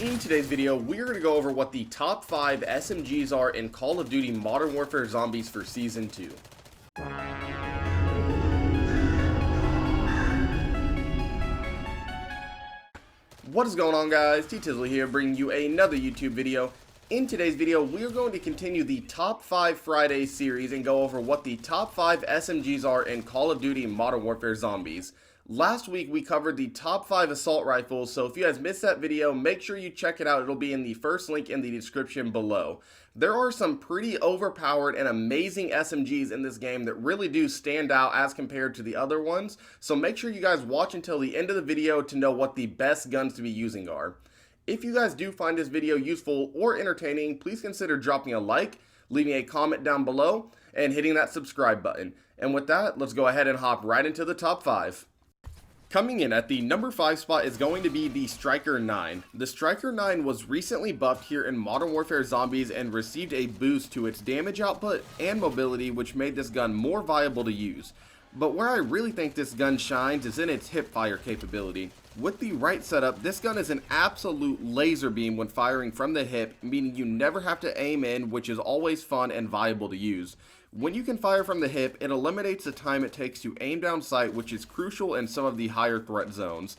In today's video, we're going to go over what the top 5 SMGs are in Call of Duty Modern Warfare Zombies for Season 2. What is going on, guys? T-Tizzle here, bringing you another YouTube video. In today's video, we are going to continue the Top 5 Friday series and go over what the top 5 SMGs are in Call of Duty Modern Warfare Zombies. Last week, we covered the top 5 assault rifles, so if you guys missed that video, make sure you check it out. It'll be in the first link in the description below. There are some pretty overpowered and amazing SMGs in this game that really do stand out as compared to the other ones, so make sure you guys watch until the end of the video to know what the best guns to be using are. If you guys do find this video useful or entertaining, please consider dropping a like, leaving a comment down below, and hitting that subscribe button. And with that, let's go ahead and hop right into the top 5. Coming in at the number 5 spot is going to be the Striker 9. The Striker 9 was recently buffed here in Modern Warfare Zombies and received a boost to its damage output and mobility, which made this gun more viable to use. But where I really think this gun shines is in its hip fire capability. With the right setup, this gun is an absolute laser beam when firing from the hip, meaning you never have to aim in, which is always fun and viable to use. When you can fire from the hip, it eliminates the time it takes to aim down sight, which is crucial in some of the higher threat zones.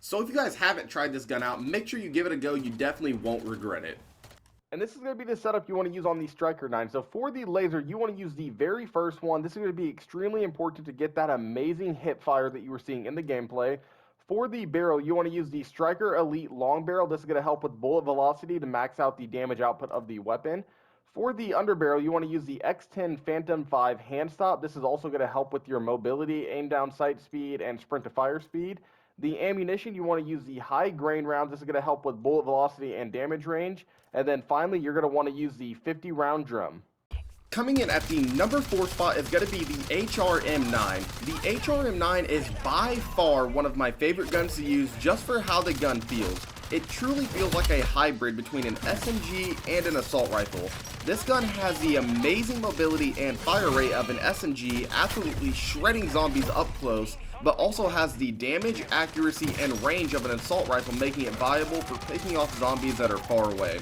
So if you guys haven't tried this gun out, make sure you give it a go. You definitely won't regret it. And this is going to be the setup you want to use on the Striker 9. So for the laser, you want to use the very first one. This is going to be extremely important to get that amazing hip fire that you were seeing in the gameplay. For the barrel, you want to use the Striker Elite Long Barrel. This is going to help with bullet velocity to max out the damage output of the weapon. For the underbarrel, you want to use the X10 Phantom 5 hand stop. This is also going to help with your mobility, aim down sight speed, and sprint to fire speed. The ammunition, you want to use the high grain rounds. This is going to help with bullet velocity and damage range. And then finally, you're going to want to use the 50 round drum. Coming in at the number 4 spot is going to be the HRM9. The HRM9 is by far one of my favorite guns to use just for how the gun feels. It truly feels like a hybrid between an SMG and an assault rifle. This gun has the amazing mobility and fire rate of an SMG, absolutely shredding zombies up close, but also has the damage, accuracy, and range of an assault rifle, making it viable for picking off zombies that are far away.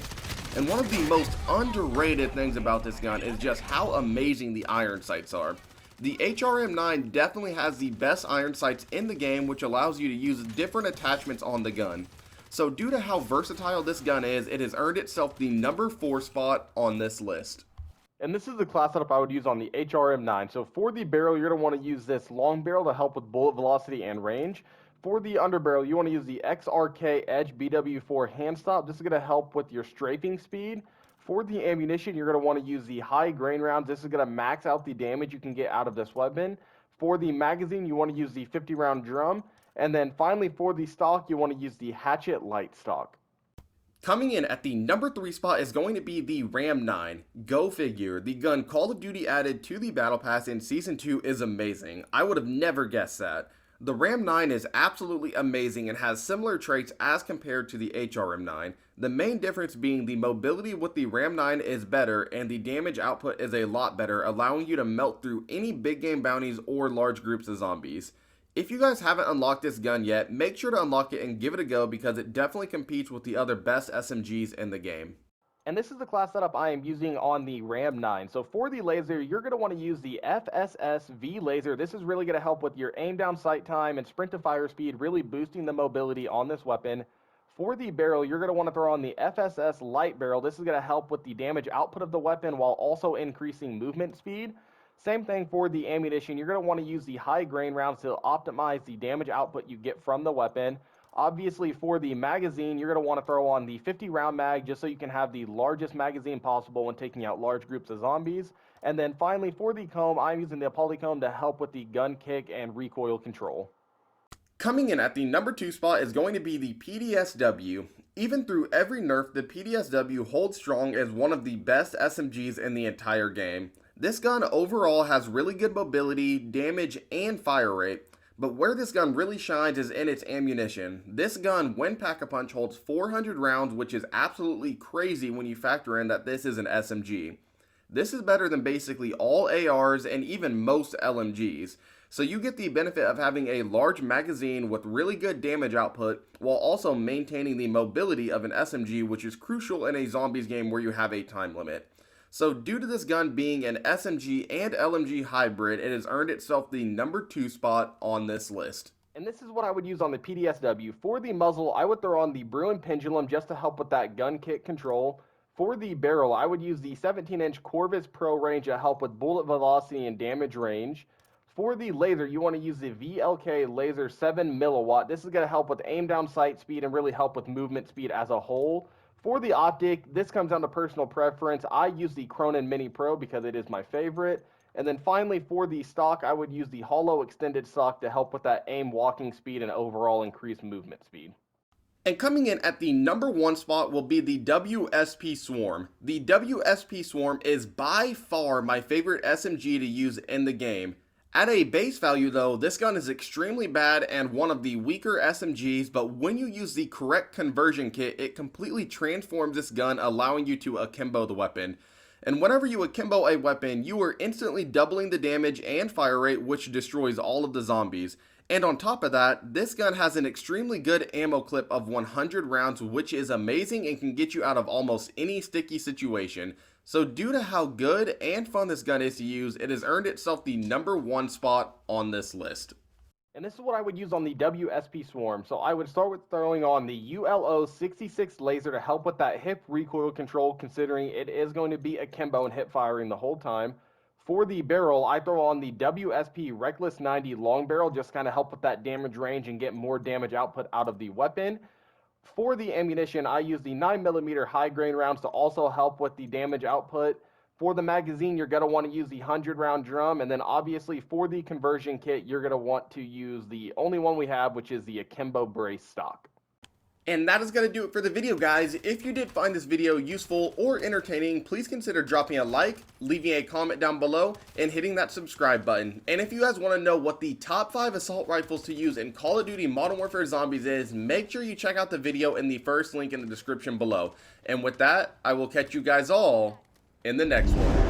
And one of the most underrated things about this gun is just how amazing the iron sights are. The HRM9 definitely has the best iron sights in the game, which allows you to use different attachments on the gun. So due to how versatile this gun is, it has earned itself the number 4 spot on this list. And this is the class setup I would use on the HRM9. So for the barrel, you're going to want to use this long barrel to help with bullet velocity and range. For the underbarrel, you want to use the XRK Edge BW4 hand stop. This is going to help with your strafing speed. For the ammunition, you're going to want to use the high grain rounds. This is going to max out the damage you can get out of this weapon. For the magazine, you want to use the 50 round drum. And then finally, for the stock, you want to use the Hatchet Light stock. Coming in at the number 3 spot is going to be the Ram 9. Go figure, the gun Call of Duty added to the Battle Pass in Season 2 is amazing. I would have never guessed that. The Ram 9 is absolutely amazing and has similar traits as compared to the HRM 9. The main difference being the mobility with the Ram 9 is better and the damage output is a lot better, allowing you to melt through any big game bounties or large groups of zombies. If you guys haven't unlocked this gun yet, make sure to unlock it and give it a go because it definitely competes with the other best SMGs in the game. And this is the class setup I am using on the Ram 9. So for the laser, you're going to want to use the FSS V laser. This is really going to help with your aim down sight time and sprint to fire speed, really boosting the mobility on this weapon. For the barrel, you're going to want to throw on the FSS light barrel. This is going to help with the damage output of the weapon while also increasing movement speed. Same thing for the ammunition. You're going to want to use the high grain rounds to optimize the damage output you get from the weapon. Obviously, for the magazine, you're going to want to throw on the 50 round mag just so you can have the largest magazine possible when taking out large groups of zombies. And then finally, for the comb, I'm using the polycomb to help with the gun kick and recoil control. Coming in at the number 2 spot is going to be the PDSW. Even through every nerf, the PDSW holds strong as one of the best SMGs in the entire game. This gun overall has really good mobility, damage, and fire rate, but where this gun really shines is in its ammunition. This gun, when Pack-a-Punch, holds 400 rounds, which is absolutely crazy when you factor in that this is an SMG. This is better than basically all ARs and even most LMGs. So you get the benefit of having a large magazine with really good damage output while also maintaining the mobility of an SMG, which is crucial in a zombies game where you have a time limit. So due to this gun being an SMG and LMG hybrid, it has earned itself the number 2 spot on this list. And this is what I would use on the PDSW. For the muzzle, I would throw on the Bruin Pendulum just to help with that gun kick control. For the barrel, I would use the 17-inch Corvus Pro range to help with bullet velocity and damage range. For the laser, you want to use the VLK Laser 7 milliwatt. This is going to help with aim down sight speed and really help with movement speed as a whole. For the optic, this comes down to personal preference. I use the Cronin Mini Pro because it is my favorite. And then finally, for the stock, I would use the hollow extended stock to help with that aim walking speed and overall increased movement speed. And coming in at the number 1 spot will be the WSP Swarm. The WSP Swarm is by far my favorite SMG to use in the game. At a base value though, this gun is extremely bad and one of the weaker SMGs, but when you use the correct conversion kit, it completely transforms this gun, allowing you to akimbo the weapon. And whenever you akimbo a weapon, you are instantly doubling the damage and fire rate, which destroys all of the zombies. And on top of that, this gun has an extremely good ammo clip of 100 rounds, which is amazing and can get you out of almost any sticky situation. So due to how good and fun this gun is to use, it has earned itself the number 1 spot on this list. And this is what I would use on the WSP Swarm. So I would start with throwing on the ULO 66 laser to help with that hip recoil control, considering it is going to be akimbo and hip firing the whole time. For the barrel, I throw on the WSP Reckless 90 long barrel, just kind of help with that damage range and get more damage output out of the weapon. For the ammunition, I use the 9mm high grain rounds to also help with the damage output. For the magazine, you're going to want to use the 100 round drum. And then obviously for the conversion kit, you're going to want to use the only one we have, which is the akimbo brace stock. And that is going to do it for the video, guys. If you did find this video useful or entertaining, please consider dropping a like, leaving a comment down below, and hitting that subscribe button. And if you guys want to know what the top 5 assault rifles to use in Call of Duty Modern Warfare Zombies is, make sure you check out the video in the first link in the description below. And with that, I will catch you guys all in the next one.